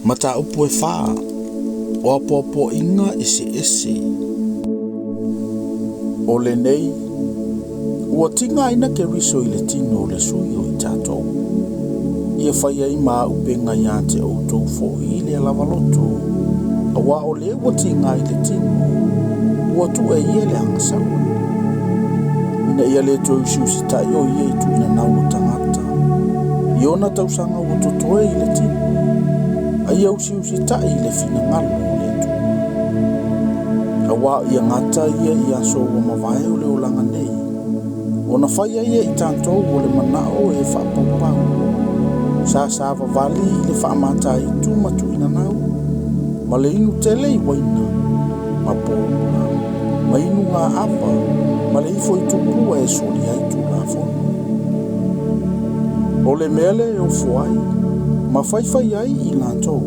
Mata upu e whaa, o apopo inga ese. O le nei, ua tinga ina ke riso i le tino le sui o i tātou. Ia whaia i maa upenga ia te o tau fo i le lavaloto. Awa o le ua tinga i le tino, ua tu e ie le angasawa. Ina ia le tau siusi tai o ie i tu ina nau o tangata. Iona tau sanga ua totoe i le tino. Ai au siusi tai i le fina ngalo o le tu. Awa ia ngata ia i aso ua mawai o le olanga nei. Ona whaia ia i tātou o le manao e whapapau. Sa vavali i le whaamata i tu matu ina nau. Ma le inu tele i waina. Ma pōmula. Ma inu ngā apa. Ma le ifo i tupua e soli ai tu la fono. O le mele e o fuai. Ma whaiwhai ai i lātou.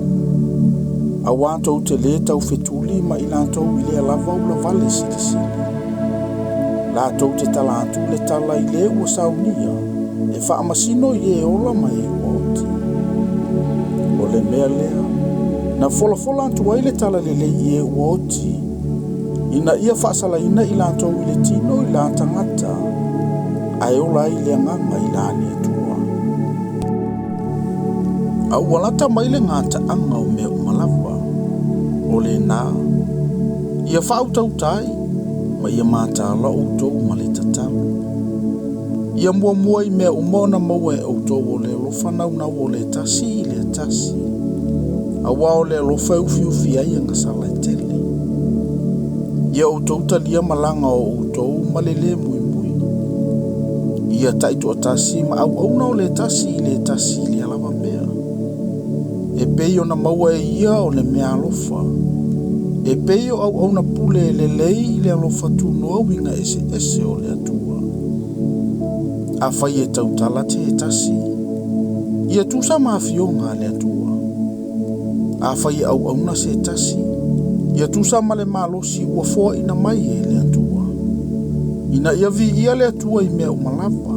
A wātou te le tau whetuli ma i lātou i le alava ula vale silisili. Lātou te talātu le tala i le ua saunia. E whaamasino i e ola ma e oti. O le mea lea. Na fola antu ai le tala le i e oti. Ina ia whaasala ina i lātou i le tino i la tangata. Ai ola i le nganga i la le tua. A walata mai le ngata anga o mea umalava. O le nā. Ia whautau tai. Ma ia mata la outou ma le tatalu. Ia mua i mea umona maua e outou o le alofa nau o le tasi i le tasi. Awa o le alofa ufi ai ngasala e tele. Ia outou talia malanga o outou ma le mui. Ia taito a tasi ma au na o le tasi i le alava mea. E pei ona maua e ia o le mea alofa. E pei o na pule le lei le alofa tunu au inga ese o le atua. A whai e tautala te e tasi. Ia tu sa mafionga le atua. A whai au na se tasi. Ia tu sa male malosi ua foa ina mai e le atua. Ina ia vi ia le atua i mea umalapa.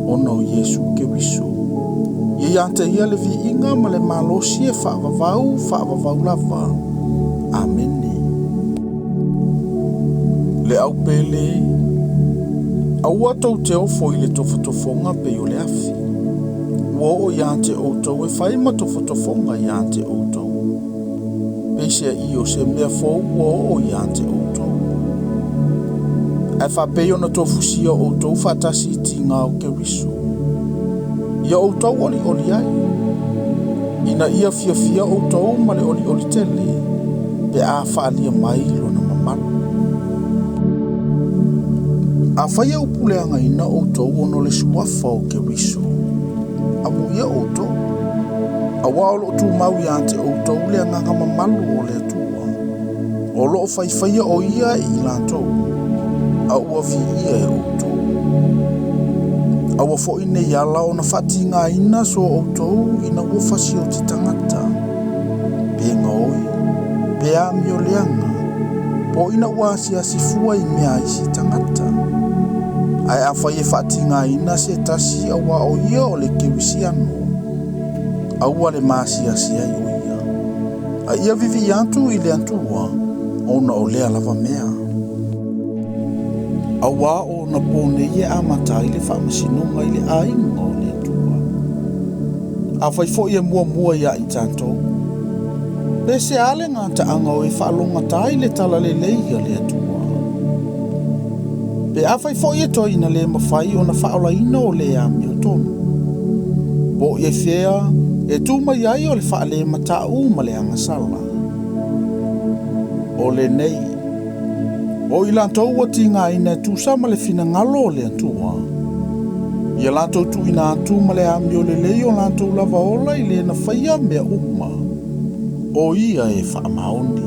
Ona o Yesu Keriso. Ia iante ia le vi inga male malosi e whaavavau lava. Amene. Le au pele. Aua tau te ofo i le tofotofonga pe o le afi. Ua o iante outou e whaima tofotofonga iante outou. Peisea i o se mea fōu ua o iante outou. E whapeo na tofusia outou whatasi ti ngā o Keriso. Ia outou oli ai. Ina ia fia outou ma le oli tele. Pe a whaalia mai lona mamalu. A whaia upuleanga ina outou ono le suafa o Keriso. A muia outou. A waolo tu mau iante outou le anganga mamalu o le atua. O loo whaia o ia i lātou. A ua vi ia e outou. A ua fo ine iala o na whati ngā ina so outou ina ua whasi o te tangata. Pe ngoi. Pe a mio leanga, po ina ua asi fua i mea isi tangata. Ai a whai e whati ngā ina se tasi awa o ia o le Kerisiano. Aua le maasi ai o ia. A ia vivi antu i le antua, ona o lea lava mea. Aua o na pone ia amata i le whaamasinonga i le ainga o le antua. A whai fo ia mua ia i tātou. Le se ale ngā taanga o e whaalonga tai le tala le leia le atua. Pe a whai fo ia toi na le mawhai o na whaola ina o le ami o tonu. Po ia whea e tūma iai o le whaale mata ma le angasala. O le nei. O i lantou wa ti ngā ina tu sama le fina ngalo o le atua. Ia lantou tu ina atu ma le ami o le leia o lantou lava ola i le na whaia mea uma. O ia e whaamaoni.